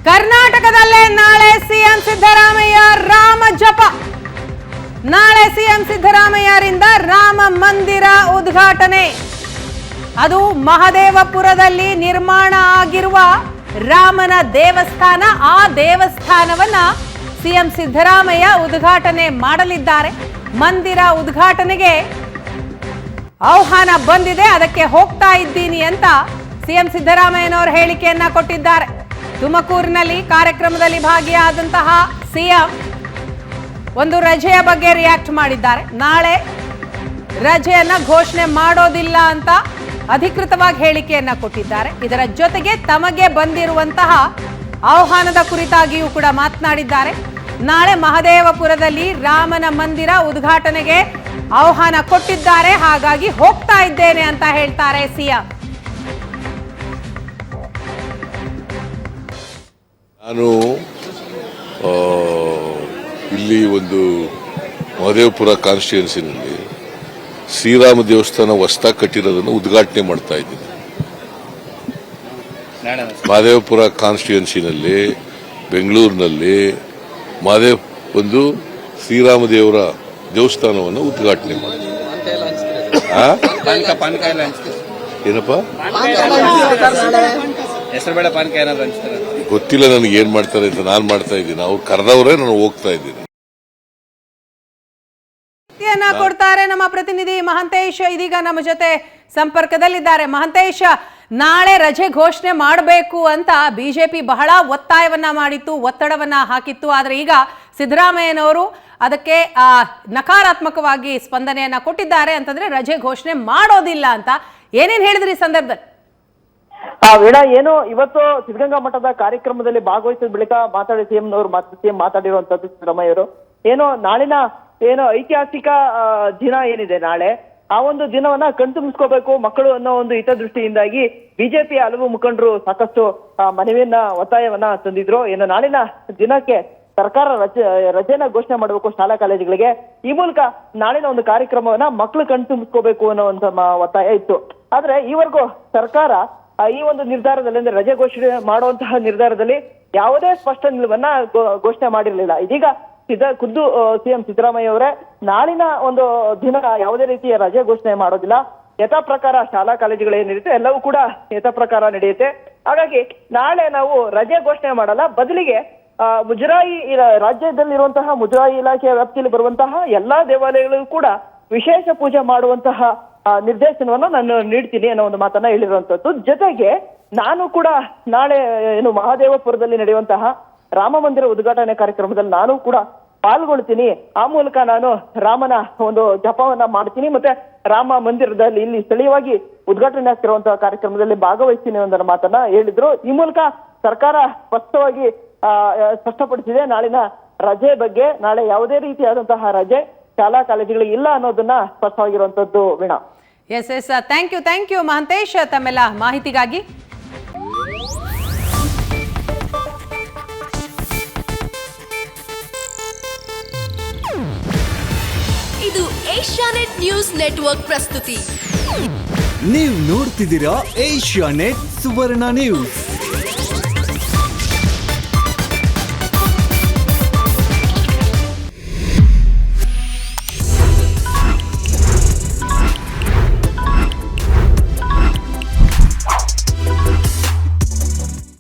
ಕರ್ನಾಟಕದಲ್ಲೇ ನಾಳೆ ಸಿಎಂ ಸಿದ್ದರಾಮಯ್ಯ ರಾಮ ಜಪ. ನಾಳೆ ಸಿಎಂ ಸಿದ್ದರಾಮಯ್ಯರಿಂದ ರಾಮ ಮಂದಿರ ಉದ್ಘಾಟನೆ. ಅದು ಮಹದೇವಪುರದಲ್ಲಿ ನಿರ್ಮಾಣ ಆಗಿರುವ ರಾಮನ ದೇವಸ್ಥಾನ. ಆ ದೇವಸ್ಥಾನವನ್ನ ಸಿಎಂ ಸಿದ್ದರಾಮಯ್ಯ ಉದ್ಘಾಟನೆ ಮಾಡಲಿದ್ದಾರೆ. ಮಂದಿರ ಉದ್ಘಾಟನೆಗೆ ಆಹ್ವಾನ ಬಂದಿದೆ, ಅದಕ್ಕೆ ಹೋಗ್ತಾ ಇದ್ದೀನಿ ಅಂತ ಸಿಎಂ ಸಿದ್ದರಾಮಯ್ಯನವರು ಹೇಳಿಕೆಯನ್ನ ಕೊಟ್ಟಿದ್ದಾರೆ. ತುಮಕೂರಿನಲ್ಲಿ ಕಾರ್ಯಕ್ರಮದಲ್ಲಿ ಭಾಗಿಯಾದಂತಹ ಸಿಎಂ ಒಂದು ರಜೆಯ ಬಗ್ಗೆ ರಿಯಾಕ್ಟ್ ಮಾಡಿದ್ದಾರೆ. ನಾಳೆ ರಜೆಯನ್ನ ಘೋಷಣೆ ಮಾಡೋದಿಲ್ಲ ಅಂತ ಅಧಿಕೃತವಾಗಿ ಹೇಳಿಕೆಯನ್ನ ಕೊಟ್ಟಿದ್ದಾರೆ. ಇದರ ಜೊತೆಗೆ ತಮಗೆ ಬಂದಿರುವಂತಹ ಆಹ್ವಾನದ ಕುರಿತಾಗಿಯೂ ಕೂಡ ಮಾತನಾಡಿದ್ದಾರೆ. ನಾಳೆ ಮಹದೇವಪುರದಲ್ಲಿ ರಾಮನ ಮಂದಿರ ಉದ್ಘಾಟನೆಗೆ ಆಹ್ವಾನ ಕೊಟ್ಟಿದ್ದಾರೆ, ಹಾಗಾಗಿ ಹೋಗ್ತಾ ಇದ್ದೇನೆ ಅಂತ ಹೇಳ್ತಾರೆ ಸಿಎಂ. ನಾನು ಇಲ್ಲಿ ಒಂದು ಮಹದೇವಪುರ ಕಾನ್ಸ್ಟಿಟ್ಯೂನ್ಸಿನಲ್ಲಿ ಶ್ರೀರಾಮ ದೇವಸ್ಥಾನ ಹೊಸದಾಗಿ ಕಟ್ಟಿರೋದನ್ನು ಉದ್ಘಾಟನೆ ಮಾಡ್ತಾ ಇದ್ದೀನಿ. ಮಹದೇವಪುರ ಕಾನ್ಸ್ಟಿಟ್ಯೂನ್ಸಿನಲ್ಲಿ ಬೆಂಗಳೂರಿನಲ್ಲಿ ಒಂದು ಶ್ರೀರಾಮ ದೇವರ ದೇವಸ್ಥಾನವನ್ನು ಉದ್ಘಾಟನೆ ಮಾಡಿ. ಏನಪ್ಪ ಗೊತ್ತಿಲ್ಲ ನನಗೆ ಏನ್ ಮಾಡ್ತಾರೆ ಅಂತ. ನಾನು ಮಾಡ್ತಾ ಇದ್ದೀನಿ, ಅವ್ರು ಕರೆದವ್ರೆ, ನಾನು ಹೋಗ್ತಾ ಇದ್ದೀನಿ. ಕೊಡ್ತಾರೆ ನಮ್ಮ ಪ್ರತಿನಿಧಿ ಮಹಂತೇಶ್ ಇದೀಗ ನಮ್ಮ ಜೊತೆ ಸಂಪರ್ಕದಲ್ಲಿದ್ದಾರೆ. ಮಹಂತೇಶ್, ನಾಳೆ ರಜೆ ಘೋಷಣೆ ಮಾಡಬೇಕು ಅಂತ ಬಿಜೆಪಿ ಬಹಳ ಒತ್ತಾಯವನ್ನ ಮಾಡಿತ್ತು, ಒತ್ತಡವನ್ನ ಹಾಕಿತ್ತು. ಆದ್ರೆ ಈಗ ಸಿದ್ದರಾಮಯ್ಯನವರು ಅದಕ್ಕೆ ನಕಾರಾತ್ಮಕವಾಗಿ ಸ್ಪಂದನೆಯನ್ನ ಕೊಟ್ಟಿದ್ದಾರೆ. ಅಂತಂದ್ರೆ ರಜೆ ಘೋಷಣೆ ಮಾಡೋದಿಲ್ಲ ಅಂತ ಏನೇನ್ ಹೇಳಿದ್ರಿ ಈ ಸಂದರ್ಭದಲ್ಲಿ? ವೀಣಾ, ಏನು ಇವತ್ತು ಸಿದ್ಧಗಂಗಾ ಮಠದ ಕಾರ್ಯಕ್ರಮದಲ್ಲಿ ಭಾಗವಹಿಸಿದ ಬಳಿಕ ಸಿಎಂ ಮಾತಾಡಿರುವಂತದ್ದು ಸಿದ್ದರಾಮಯ್ಯ ಅವರು ಏನು ನಾಳಿನ ಐತಿಹಾಸಿಕ ದಿನ ಏನಿದೆ ನಾಳೆ, ಆ ಒಂದು ದಿನವನ್ನ ಕಣ್ತುಂಬಿಸ್ಕೋಬೇಕು ಮಕ್ಕಳು ಅನ್ನೋ ಒಂದು ಹಿತದೃಷ್ಟಿಯಿಂದಾಗಿ ಬಿಜೆಪಿ ಹಲವು ಮುಖಂಡರು ಸಾಕಷ್ಟು ಮನವಿಯನ್ನ ಒತ್ತಾಯವನ್ನ ತಂದಿದ್ರು. ಏನು ನಾಳಿನ ದಿನಕ್ಕೆ ಸರ್ಕಾರ ರಜೆನ ಘೋಷಣೆ ಮಾಡಬೇಕು ಶಾಲಾ ಕಾಲೇಜುಗಳಿಗೆ. ಈ ಮೂಲಕ ನಾಳಿನ ಒಂದು ಕಾರ್ಯಕ್ರಮವನ್ನ ಮಕ್ಕಳು ಕಣ್ತುಂಬಿಸ್ಕೋಬೇಕು ಅನ್ನೋ ಒತ್ತಾಯ ಇತ್ತು. ಆದ್ರೆ ಈವರೆಗೂ ಸರ್ಕಾರ ಈ ಒಂದು ನಿರ್ಧಾರದಲ್ಲಿ, ಅಂದ್ರೆ ರಜೆ ಘೋಷಣೆ ಮಾಡುವಂತಹ ನಿರ್ಧಾರದಲ್ಲಿ ಯಾವುದೇ ಸ್ಪಷ್ಟ ನಿಲುವನ್ನ ಘೋಷಣೆ ಮಾಡಿರಲಿಲ್ಲ. ಇದೀಗ ಖುದ್ದು ಸಿಎಂ ಸಿದ್ದರಾಮಯ್ಯ ಅವರೇ ನಾಳಿನ ಒಂದು ದಿನ ಯಾವುದೇ ರೀತಿಯ ರಜೆ ಘೋಷಣೆ ಮಾಡೋದಿಲ್ಲ, ಯಥಾ ಪ್ರಕಾರ ಶಾಲಾ ಕಾಲೇಜುಗಳು ಏನಿರುತ್ತೆ ಎಲ್ಲವೂ ಕೂಡ ಯಥಾ ಪ್ರಕಾರ ನಡೆಯುತ್ತೆ. ಹಾಗಾಗಿ ನಾಳೆ ನಾವು ರಜೆ ಘೋಷಣೆ ಮಾಡಲ್ಲ, ಬದಲಿಗೆ ಮುಜರಾಯಿ ರಾಜ್ಯದಲ್ಲಿರುವಂತಹ ಮುಜರಾಯಿ ಇಲಾಖೆಯ ವ್ಯಾಪ್ತಿಯಲ್ಲಿ ಬರುವಂತಹ ಎಲ್ಲಾ ದೇವಾಲಯಗಳಿಗೂ ಕೂಡ ವಿಶೇಷ ಪೂಜೆ ಮಾಡುವಂತಹ ನಿರ್ದೇಶನವನ್ನು ನಾನು ನೀಡ್ತೀನಿ ಅನ್ನೋ ಒಂದು ಮಾತನ್ನ ಹೇಳಿರುವಂತದ್ದು. ಜೊತೆಗೆ ನಾನು ಕೂಡ ನಾಳೆ ಏನು ಮಹದೇವಪುರದಲ್ಲಿ ನಡೆಯುವಂತಹ ರಾಮ ಮಂದಿರ ಉದ್ಘಾಟನೆ ಕಾರ್ಯಕ್ರಮದಲ್ಲಿ ನಾನು ಕೂಡ ಪಾಲ್ಗೊಳ್ತೀನಿ. ಆ ಮೂಲಕ ನಾನು ರಾಮನ ಒಂದು ಜಪವನ್ನ ಮಾಡ್ತೀನಿ, ಮತ್ತೆ ರಾಮ ಮಂದಿರದಲ್ಲಿ ಇಲ್ಲಿ ಸ್ಥಳೀಯವಾಗಿ ಉದ್ಘಾಟನೆ ಆಗ್ತಿರುವಂತಹ ಕಾರ್ಯಕ್ರಮದಲ್ಲಿ ಭಾಗವಹಿಸ್ತೀನಿ ಅನ್ನೋ ಮಾತನ್ನ ಹೇಳಿದ್ರು. ಈ ಮೂಲಕ ಸರ್ಕಾರ ಸ್ಪಷ್ಟಪಡಿಸಿದೆ ನಾಳಿನ ರಜೆ ಬಗ್ಗೆ. ನಾಳೆ ಯಾವುದೇ ರೀತಿಯಾದಂತಹ ರಜೆ ಶಾಲಾ ಕಾಲೇಜುಗಳಿಗೆ ಇಲ್ಲ ಅನ್ನೋದನ್ನ ಸ್ಪಷ್ಟವಾಗಿರುವಂತದ್ದು. Veena, yes thank you Mahantesh ತಮ್ಮೆಲ್ಲ ಮಾಹಿತಿಗಾಗಿ. ಇದು ಏಷ್ಯಾನೆಟ್ ನ್ಯೂಸ್ ನೆಟ್ವರ್ಕ್ ಪ್ರಸ್ತುತಿ. ನೀವು ನೋಡ್ತಿದ್ದೀರಾ ಏಷ್ಯಾನೆಟ್ ಸುವರ್ಣ ನ್ಯೂಸ್.